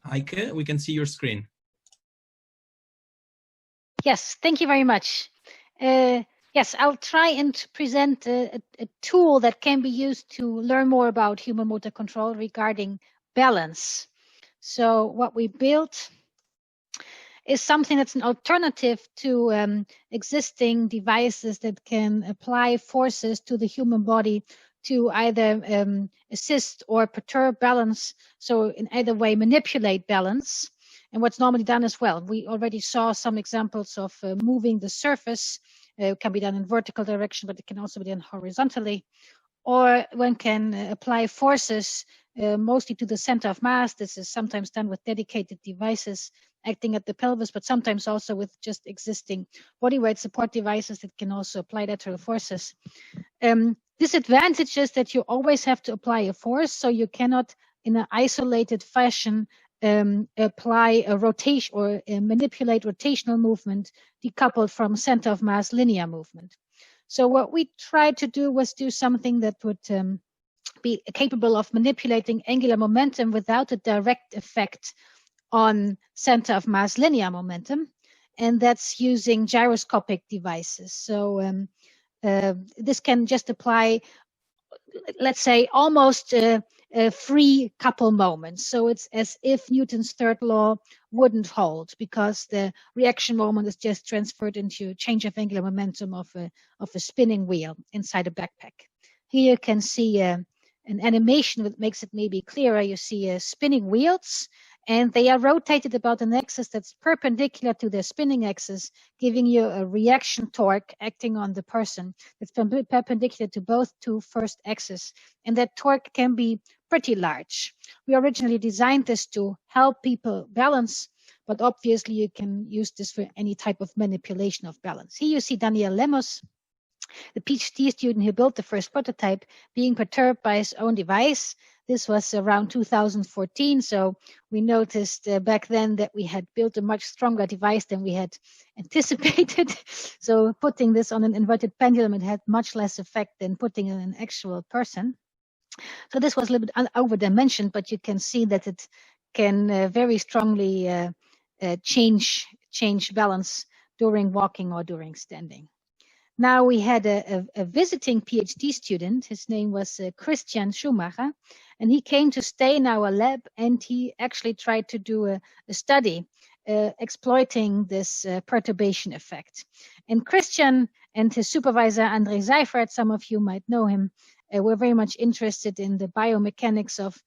Heike, we can see your screen. Yes, thank you very much. Yes, I'll try and present a tool that can be used to learn more about human motor control regarding balance. So what we built is something that's an alternative to existing devices that can apply forces to the human body to either assist or perturb balance, so in either way manipulate balance. And what's normally done as well, we already saw some examples of moving the surface. It can be done in vertical direction, but it can also be done horizontally. Or one can apply forces mostly to the center of mass. This is sometimes done with dedicated devices acting at the pelvis, but sometimes also with just existing body weight support devices that can also apply lateral forces. Disadvantage is that you always have to apply a force, so you cannot in an isolated fashion apply a rotation or manipulate rotational movement decoupled from center of mass linear movement. So what we tried to do was do something that would be capable of manipulating angular momentum without a direct effect on center of mass linear momentum, and that's using gyroscopic devices. So this can just apply, let's say, almost free couple moments. So it's as if Newton's third law wouldn't hold, because the reaction moment is just transferred into change of angular momentum of a spinning wheel inside a backpack. Here you can see an animation that makes it maybe clearer. You see spinning wheels, and they are rotated about an axis that's perpendicular to their spinning axis, giving you a reaction torque acting on the person that's perpendicular to both two first axes. And that torque can be pretty large. We originally designed this to help people balance, but obviously you can use this for any type of manipulation of balance. Here you see Daniel Lemos, the PhD student who built the first prototype, being perturbed by his own device. This was around 2014, so we noticed back then that we had built a much stronger device than we had anticipated. So putting this on an inverted pendulum, it had much less effect than putting in an actual person. So this was a little bit over-dimensioned, but you can see that it can very strongly change balance during walking or during standing. Now we had a visiting PhD student. His name was Christian Schumacher, and he came to stay in our lab, and he actually tried to do a study exploiting this perturbation effect. And Christian and his supervisor, André Seifert, some of you might know him, were very much interested in the biomechanics of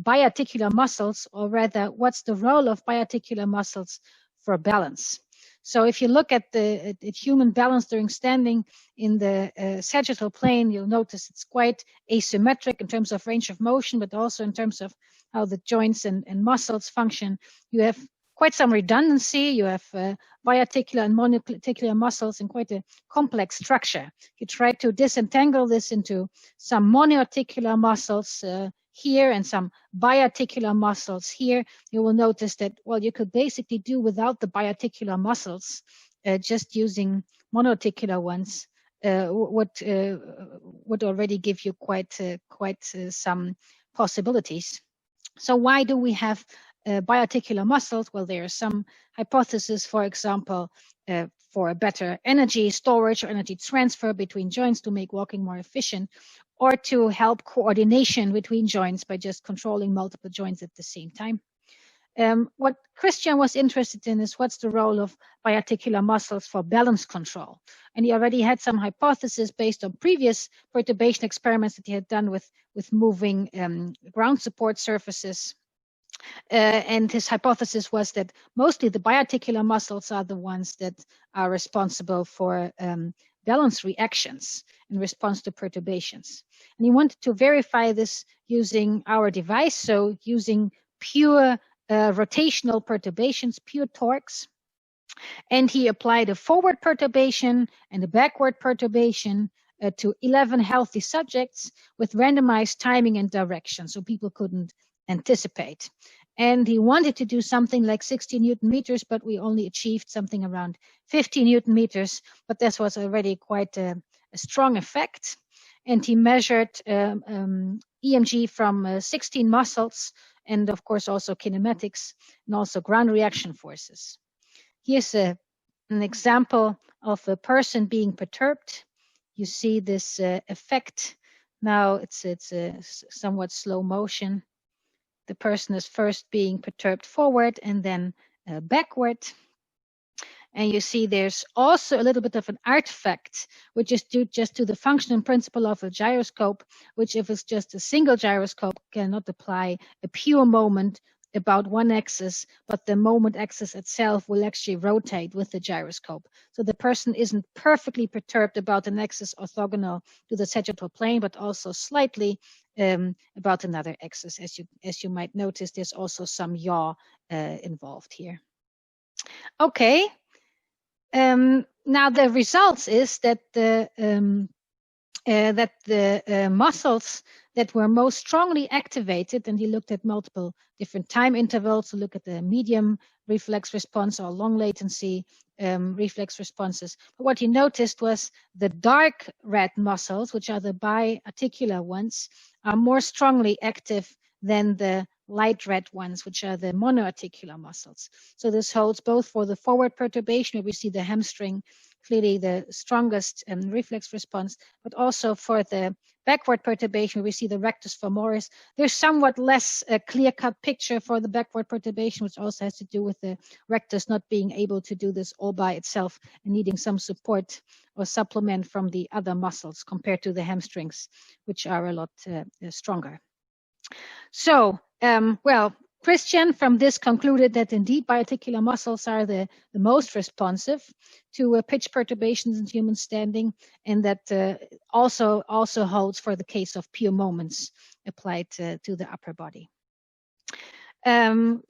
biarticular muscles, or rather, what's the role of biarticular muscles for balance. So if you look at the human balance during standing in the sagittal plane, you'll notice it's quite asymmetric in terms of range of motion, but also in terms of how the joints and muscles function. You have quite some redundancy. You have biarticular and monoarticular muscles in quite a complex structure. You try to disentangle this into some monoarticular muscles here and some biarticular muscles here. You will notice that, well, you could basically do without the biarticular muscles, just using monoarticular ones would already give you quite some possibilities. So why do we have biarticular muscles? Well, there are some hypotheses, for example, for a better energy storage or energy transfer between joints to make walking more efficient, or to help coordination between joints by just controlling multiple joints at the same time. What Christian was interested in is what's the role of biarticular muscles for balance control. And he already had some hypotheses based on previous perturbation experiments that he had done with moving ground support surfaces. And his hypothesis was that mostly the biarticular muscles are the ones that are responsible for balance reactions in response to perturbations. And he wanted to verify this using our device, so using pure rotational perturbations, pure torques. And he applied a forward perturbation and a backward perturbation to 11 healthy subjects with randomized timing and direction, so people couldn't anticipate. And he wanted to do something like 60 Newton meters, but we only achieved something around 50 Newton meters, but this was already quite a strong effect. and he measured EMG from 16 muscles, and of course also kinematics and also ground reaction forces. Here's an example of a person being perturbed. You see this effect. Now it's a somewhat slow motion. The person is first being perturbed forward and then backward. And you see there's also a little bit of an artifact, which is due just to the functional principle of a gyroscope, which if it's just a single gyroscope cannot apply a pure moment about one axis, but the moment axis itself will actually rotate with the gyroscope. So the person isn't perfectly perturbed about an axis orthogonal to the sagittal plane, but also slightly about another axis. As you might notice, there's also some yaw involved here. Okay. Now the results is that the muscles that were most strongly activated, and he looked at multiple different time intervals to look at the medium reflex response or long latency reflex responses. But what he noticed was the dark red muscles, which are the biarticular ones, are more strongly active than the light red ones, which are the monoarticular muscles. So this holds both for the forward perturbation, where we see the hamstring clearly the strongest reflex response, but also for the backward perturbation, where we see the rectus femoris. There's somewhat less clear-cut picture for the backward perturbation, which also has to do with the rectus not being able to do this all by itself and needing some support or supplement from the other muscles compared to the hamstrings, which are a lot stronger. So, well, Christian from this concluded that indeed biarticular muscles are the most responsive to pitch perturbations in human standing, and that also holds for the case of pure moments applied to the upper body.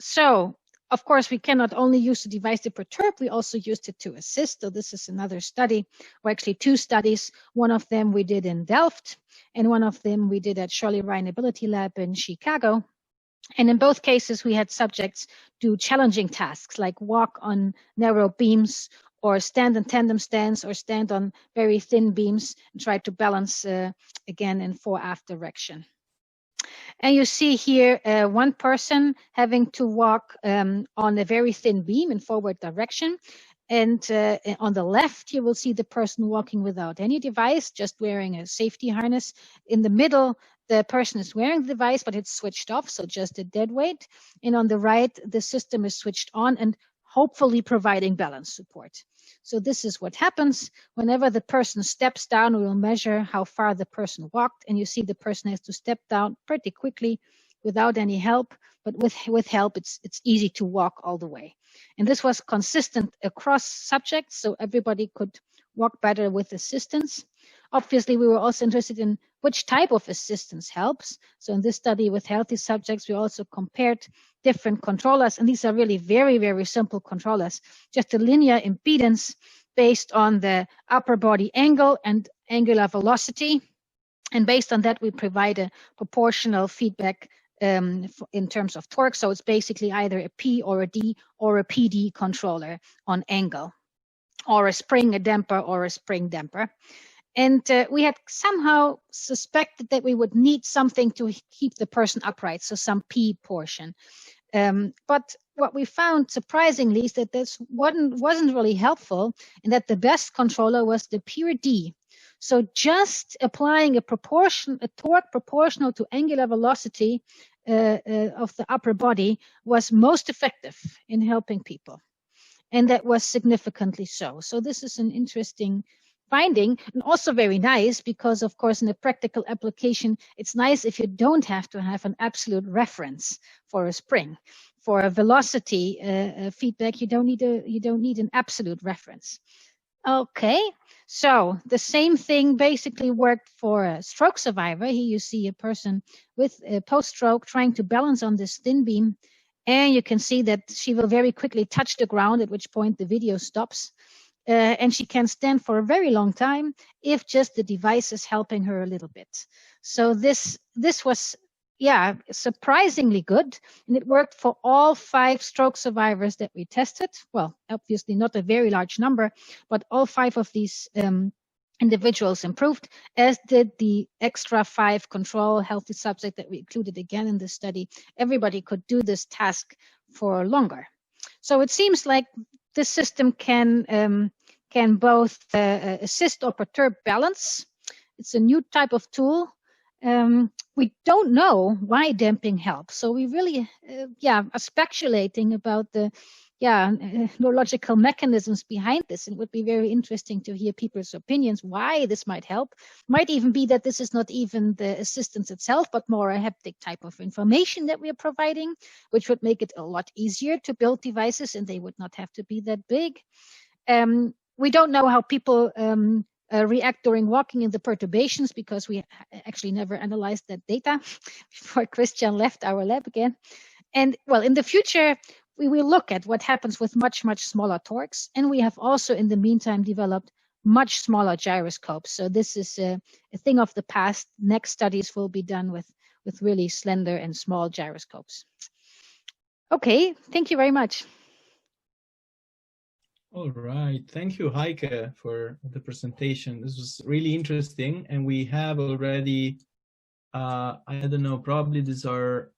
So, of course, we cannot only use the device to perturb, we also used it to assist. So this is another study, or actually two studies. One of them we did in Delft, and one of them we did at Shirley Ryan Ability Lab in Chicago. And in both cases, we had subjects do challenging tasks like walk on narrow beams, or stand in tandem stands, or stand on very thin beams and try to balance again in fore-aft direction. And you see here one person having to walk on a very thin beam in forward direction. And on the left, you will see the person walking without any device, just wearing a safety harness. In the middle, the person is wearing the device, but it's switched off, so just a dead weight. And on the right, the system is switched on and hopefully providing balance support. So this is what happens whenever the person steps down. We will measure how far the person walked, and you see the person has to step down pretty quickly without any help, but with help, it's easy to walk all the way. And this was consistent across subjects, so everybody could walk better with assistance. Obviously, we were also interested in which type of assistance helps. So in this study with healthy subjects, we also compared different controllers, and these are really very, very simple controllers, just a linear impedance based on the upper body angle and angular velocity. And based on that, we provide a proportional feedback in terms of torque. So it's basically either a P or a D or a PD controller on angle, or a spring, a damper, or a spring damper. And we had somehow suspected that we would need something to keep the person upright, so some P portion. But what we found, surprisingly, is that this wasn't really helpful, and that the best controller was the pure D. So just applying a torque proportional to angular velocity of the upper body was most effective in helping people. And that was significantly so. So this is an interesting finding, and also very nice, because of course in a practical application, it's nice if you don't have to have an absolute reference for a spring. For a velocity feedback, you don't need an absolute reference. Okay, so the same thing basically worked for a stroke survivor. Here you see a person with a post-stroke trying to balance on this thin beam, and you can see that she will very quickly touch the ground, at which point the video stops. And she can stand for a very long time if just the device is helping her a little bit. So this was, yeah, surprisingly good, and it worked for all 5 stroke survivors that we tested. Well, obviously not a very large number, but all 5 of these individuals improved, as did the extra 5 control healthy subject that we included again in this study. Everybody could do this task for longer. So it seems like this system can both assist or perturb balance. It's a new type of tool. We don't know why damping helps, so we really are speculating about the neurological mechanisms behind this. It would be very interesting to hear people's opinions why this might help. Might even be that this is not even the assistance itself, but more a haptic type of information that we are providing, which would make it a lot easier to build devices, and they would not have to be that big. We don't know how people react during walking in the perturbations, because we actually never analyzed that data before Christian left our lab again. And well, in the future, we will look at what happens with much, much smaller torques. And we have also, in the meantime, developed much smaller gyroscopes. So this is a thing of the past. Next studies will be done with really slender and small gyroscopes. Okay, thank you very much. All right, thank you, Heike, for the presentation. This was really interesting, and we have already, I don't know, probably these are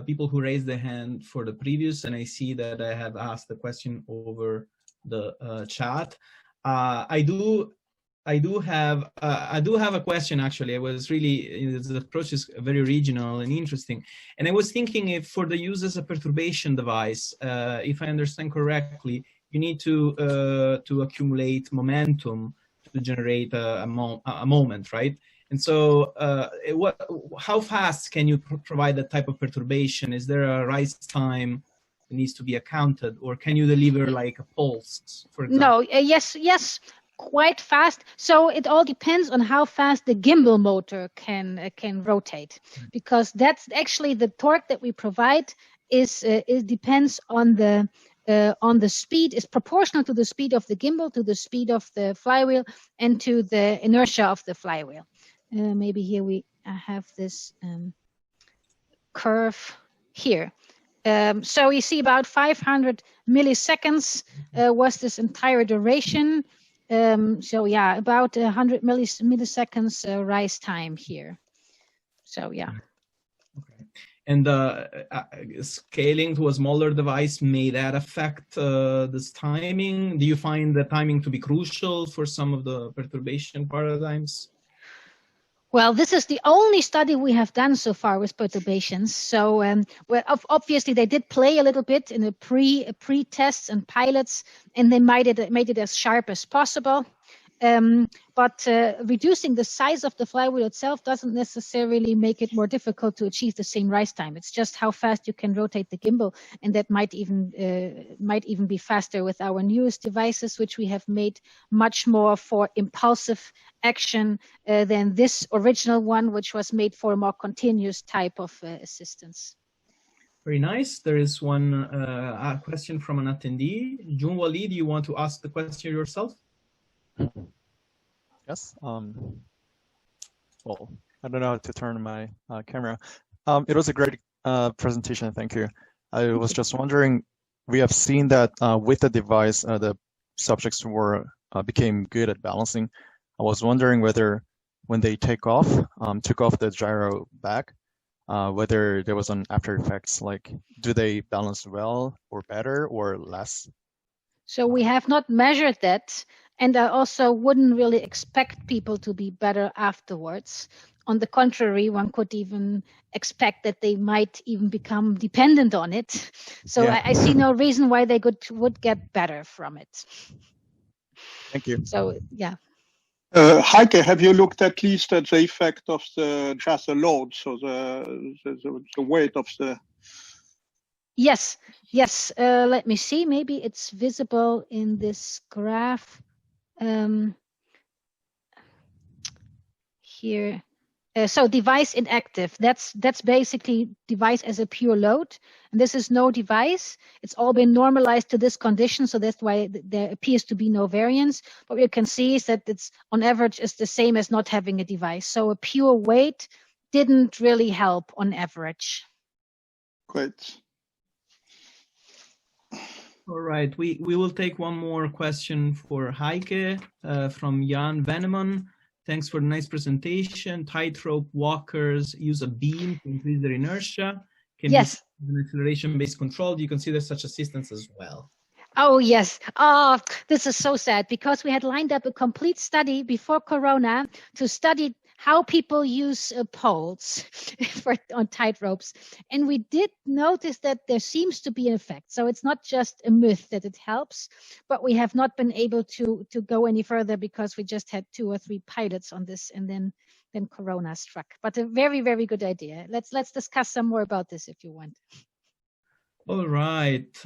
people who raised their hand for the previous, and I see that I have asked the question over the chat. I do have a question, actually. I was really, the approach is very regional and interesting. And I was thinking, if for the use as a perturbation device, if I understand correctly, you need to accumulate momentum to generate a moment, right? And so how fast can you provide that type of perturbation? Is there a rise time that needs to be accounted, or can you deliver like a pulse, for example? No, yes, quite fast. So it all depends on how fast the gimbal motor can rotate, because that's actually the torque that we provide it depends on the speed, is proportional to the speed of the gimbal, to the speed of the flywheel, and to the inertia of the flywheel. Maybe here we have this curve here. So you see about 500 milliseconds was this entire duration. So yeah, about 100 milliseconds rise time here. So yeah. Okay. And scaling to a smaller device, may that affect this timing? Do you find the timing to be crucial for some of the perturbation paradigms? Well, this is the only study we have done so far with perturbations. So, well, obviously they did play a little bit in the pre-tests and pilots, and they made it as sharp as possible. But reducing the size of the flywheel itself doesn't necessarily make it more difficult to achieve the same rise time. It's just how fast you can rotate the gimbal, and that might even be faster with our newest devices, which we have made much more for impulsive action than this original one, which was made for a more continuous type of assistance. Very nice. There is one question from an attendee. Jun Wali, do you want to ask the question yourself? Yes. Well, I don't know how to turn my camera. It was a great presentation. Thank you. I was just wondering, we have seen that with the device, the subjects became good at balancing. I was wondering whether when they took off the gyro back, whether there was an after effects, like do they balance well or better or less? So we have not measured that, and I also wouldn't really expect people to be better afterwards. On the contrary, one could even expect that they might even become dependent on it. So yeah. I see no reason why they would get better from it. Thank you. So yeah. Heike, have you looked at least at the effect of the jazzle load, so the weight of the... Yes. Let me see. Maybe it's visible in this graph here. So device inactive. That's basically device as a pure load, and this is no device. It's all been normalized to this condition, so that's why there appears to be no variance. What we can see is that it's on average is the same as not having a device. So a pure weight didn't really help on average. Great. All right, we will take one more question for Heike from Jan Venneman. Thanks for the nice presentation. Tightrope walkers use a beam to increase their inertia. Can Yes. be an acceleration-based control. Do you consider such assistance as well? Oh, yes. Oh, this is so sad because we had lined up a complete study before Corona to study how people use poles on tightropes. And we did notice that there seems to be an effect. So it's not just a myth that it helps, but we have not been able to go any further because we just had 2 or 3 pilots on this, and then Corona struck. But a very, very good idea. Let's discuss some more about this if you want. All right.